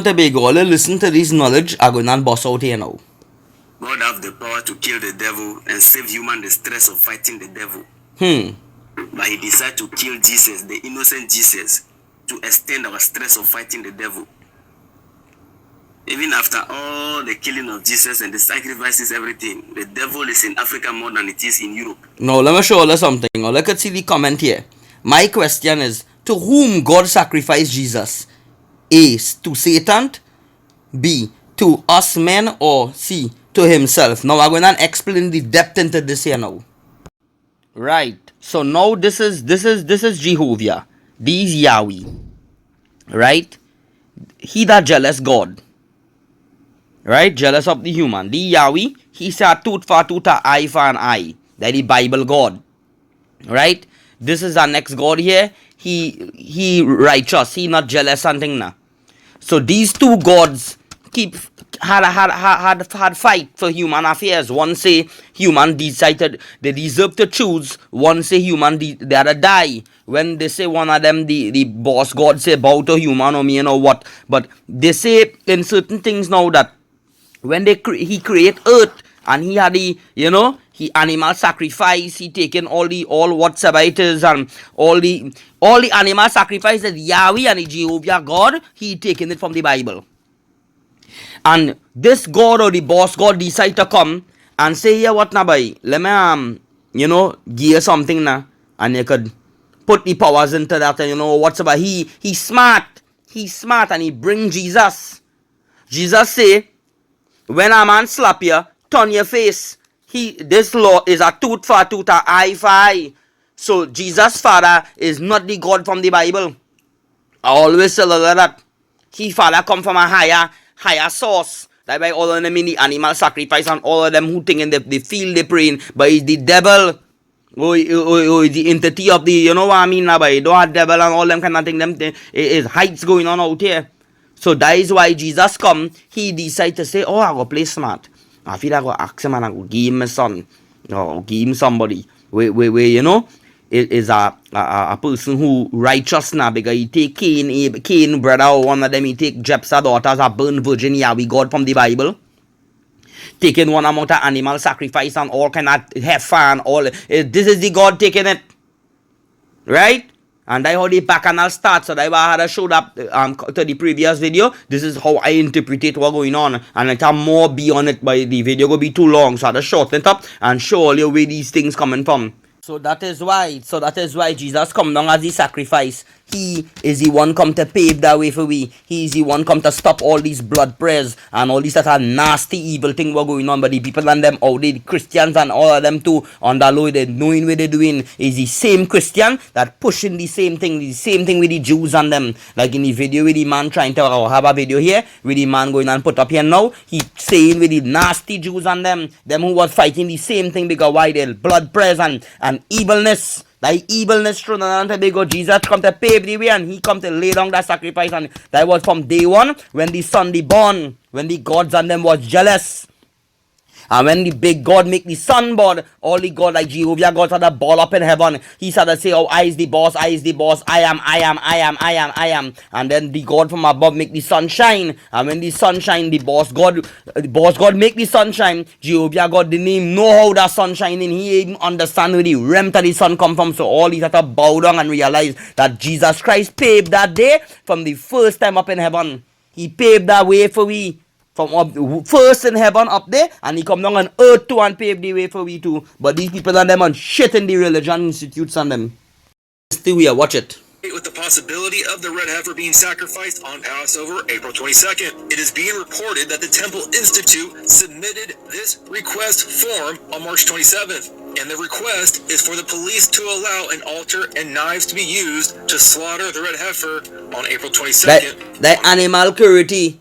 Tobago, listen to this knowledge, I'm going to boss out here now. God have the power to kill the devil and save human the stress of fighting the devil. But he decided to kill Jesus, the innocent Jesus, to extend our stress of fighting the devil. Even after all the killing of Jesus and the sacrifices, everything, the devil is in Africa more than it is in Europe. Now, let me show you something. Now, look at see the comment here. My question is, to whom God sacrificed Jesus? A, to Satan. B, to us men. Or C, to himself. Now, I'm going to explain the depth into this here now. Right. So now this is Jehovah. This is Yahweh. Right? He that jealous God. Right? Jealous of the human. The Yahweh, he said tooth for tooth, eye for an eye. That the Bible God. Right? This is our next God here. He righteous. He not jealous something now. So these two gods had fight for human affairs. One say human decided they deserve to choose. One say human they had to die. When they say one of them the boss God say bow to human or me or what. But they say in certain things now that when he create earth and he had the he animal sacrifice, he taken all whatsoever it is and all the animal sacrifice that Yahweh and the Jehovah God, he taken it from the Bible. And this God or the boss God decide to come and say, yeah, what now, boy? Let me give you something now, and you could put the powers into that, and whatsoever. He's smart and he bring Jesus. Jesus say, when a man slap you, turn your face. This law is a tooth for tooth, a eye for eye. So Jesus' father is not the God from the Bible. I always tell you that. His father come from a higher source. That's why all of them in the animal sacrifice and all of them who think in the field they praying, but it's the devil. The entity of the, you know what I mean now, but don't have devil and all them kind of thing. Them is heights going on out here. So that is why Jesus come. He decide to say, oh, I go play smart. I feel I go ask him and I go give him a son. Or give him somebody. Where it is a person who righteous now because he take Cain brother or one of them, he take Jephthah's daughter as a burnt virgin, Yahweh God from the Bible. Taking one amount of animal sacrifice and all kind of heifer and all. This is the God taking it. Right? And that's how the bacchanal starts. So that's why I had to show up to the previous video. This is how I interpret what's going on. And I can more beyond it, but the video will be too long. So I had to shorten it up and show all you where these things coming from. So that is why Jesus come down as the sacrifice. He is the one come to pave the way for we. He is the one come to stop all these blood prayers and all these that are nasty evil thing what going on. But the people and them, all the Christians and all of them too, on the low, they knowing what they're doing, is the same Christian that pushing the same thing with the Jews and them. Like in the video with the man trying to have a video here, with the man going and put up here now, he saying with the nasty Jews and them who was fighting the same thing because why they blood prayers and evilness. That evilness through the Tobago, Jesus come to pave the way and he come to lay down that sacrifice, and that was from day one when the son be born, when the gods and them was jealous. And when the big God make the sun born, all the God like Jehovah God had a ball up in heaven. He started to say, oh, I is the boss, I am. And then the God from above make the sun shine. And when the sun shine, the boss God make the sun shine. Jehovah God didn't even know how that sun shining. He even understand where the remnant of the sun come from. So all these had to bow down and realize that Jesus Christ paved that day from the first time up in heaven. He paved that way for we. From up, first in heaven up there, and he come down on earth too and pave the way for we too. But these people and them on shit in the religion institutes and them. Still here, watch it. With the possibility of the red heifer being sacrificed on Passover, April 22nd. It is being reported that the Temple Institute submitted this request form on March 27th. And the request is for the police to allow an altar and knives to be used to slaughter the red heifer on April 22nd. That animal cruelty.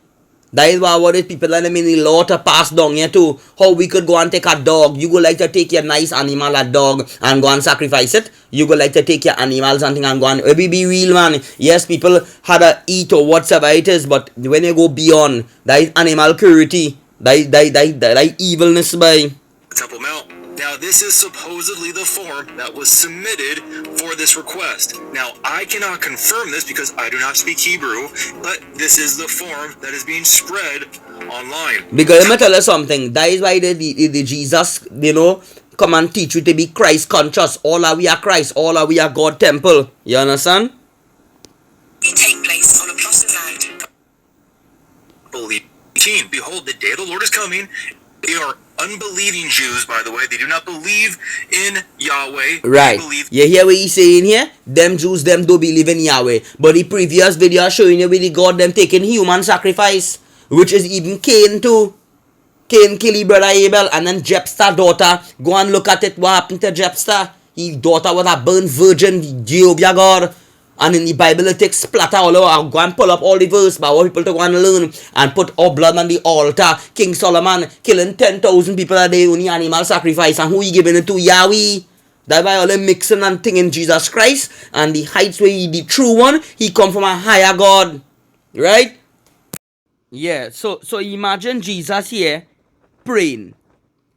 That is what it people and them in the law to pass down here too. How we could go and take a dog. You go like to take your nice animal, a dog, and go and sacrifice it. You go like to take your animals and thing and go and be real, man. Yes, people had to eat or whatsoever it is, but when you go beyond, that is animal cruelty. That is evilness by Temple Mount. Now, this is supposedly the form that was submitted for this request. Now, I cannot confirm this because I do not speak Hebrew, but this is the form that is being spread online. Because let me tell you something. That is why the Jesus, come and teach you to be Christ conscious. All are we are Christ. All are we are God temple. You understand? Take place on a plot of land. Behold, the day of the Lord is coming. They are unbelieving Jews, by the way. They do not believe in Yahweh. Right. You hear what he's saying here? Them Jews, them do believe in Yahweh. But the previous video showing you with the God, them taking human sacrifice. Which is even Cain too. Cain kill his brother Abel. And then Jephthah's daughter. Go and look at it. What happened to Jephthah? His daughter was a burnt virgin. Jehovah God. And in the Bible it takes splatter all over. I'll go and pull up all the verse by what people to go and learn. And put all blood on the altar. King Solomon killing 10,000 people a day. Only animal sacrifice. And who he giving it to? Yahweh. That's why all them mixing and thinking Jesus Christ. And the heights where he the true one. He come from a higher God. Right? Yeah. So imagine Jesus here praying.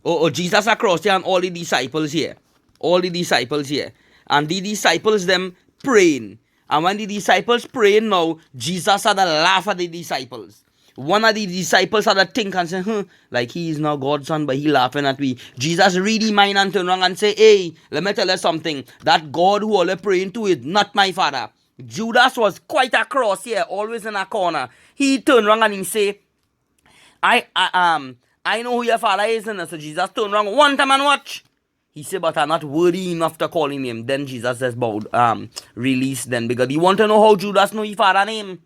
Or Jesus across here and all the disciples here. All the disciples here. And the disciples them praying. And when the disciples praying now, Jesus had a laugh at the disciples. One of the disciples had a think and say, like he is not God's son, but he laughing at me. Jesus really mind and turn around and say, hey, let me tell you something. That God who all are praying to is not my father. Judas was quite across here, always in a corner. He turned around and he say, I know who your father is. And so Jesus turned around one time and watch. He said, but I'm not worthy enough to call him name. Then Jesus says, release then. Because he want to know how Judas know his father name.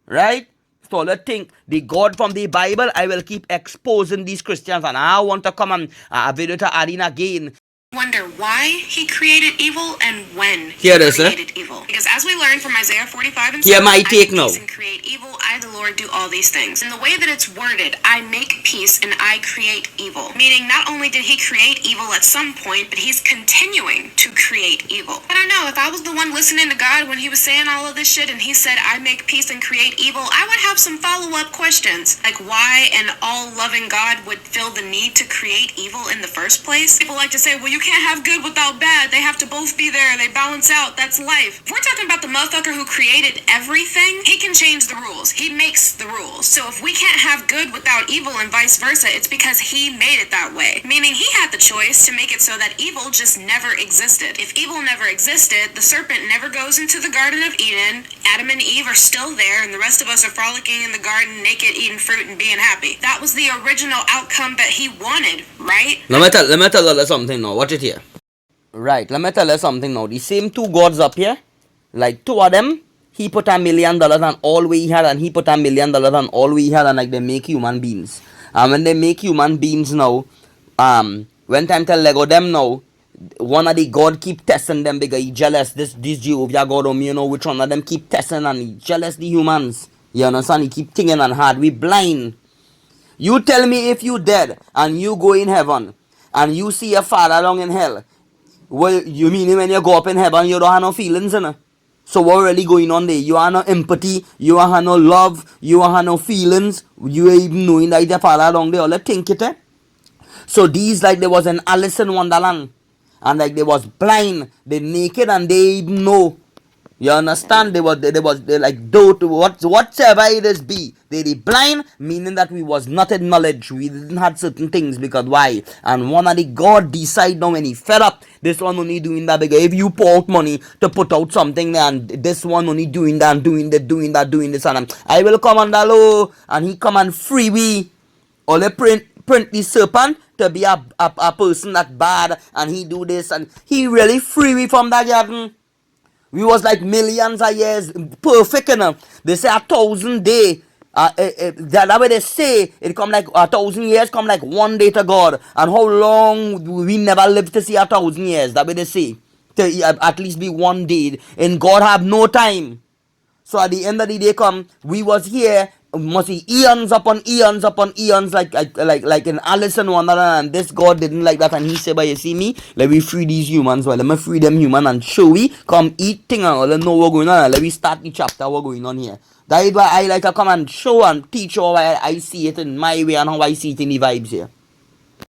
Right? So let's think. The God from the Bible, I will keep exposing these Christians. And I want to come and video to add in again. Wonder why he created evil and when he Here it is, created evil. Because as we learn from Isaiah 45 and 7, Here my take now. and create evil, I the Lord do all these things. In the way that it's worded, I make peace and I create evil. Meaning not only did he create evil at some point, but he's continuing to create evil. I don't know, if I was the one listening to God when he was saying all of this shit and he said I make peace and create evil, I would have some follow-up questions. Like why an all-loving God would feel the need to create evil in the first place. People like to say, well, you can't have good without bad. They have to both be there. They balance out. That's life. If we're talking about the motherfucker who created everything, he can change the rules. He makes the rules. So if we can't have good without evil and vice versa, it's because he made it that way. Meaning he had the choice to make it so that evil just never existed. If evil never existed, the serpent never goes into the Garden of Eden. Adam and Eve are still there, and the rest of us are frolicking in the garden, naked, eating fruit, and being happy. That was the original outcome that he wanted, right? Let me tell you something now. Watch it here. Right, let me tell you something now. The same two gods up here, like two of them, he put $1 million on all we had, and he put $1 million on all we had, and like they make human beings. And when they make human beings now, when time tell Lego them now, one of the god keep testing them because he jealous. This Jehovah God, which one of them keep testing and he jealous the humans. You understand? He keep thinking and hard. We blind. You tell me if you dead and you go in heaven and you see your father down in hell. Well, you mean when you go up in heaven, you don't have no feelings, innit? So what really going on there? You have no empathy, you have no love, you have no feelings, you even knowing that your father down there, all that think it, eh? So these, like there was an Alice in Wonderland, and like they was blind, they naked, and they even know. You understand? They like don't whatsoever it is be. They blind, meaning that we was not in knowledge. We didn't have certain things because why? And one of the God decide now when he fed up. This one only doing that because if you pour out money to put out something and this one only doing that, doing this and I will come under law and he come and free we. Or they print the serpent to be a person that bad and he do this and he really free we from that garden. We was like millions of years perfect enough. They say 1,000 days. That way they say it come like 1,000 years come like one day to God. And how long we never live to see 1,000 years. That way they say. To at least be one day. And God have no time. So at the end of the day come, we was here. Must be eons upon eons upon eons like in Alice in Wonderland, and this God didn't like that and he said, but you see me, let me free these humans, well let me free them human and show we come eat thing and let know what's going on and let me start the chapter what's going on here. That is why I like to come and show and teach how I see it in my way and how I see it in the vibes here.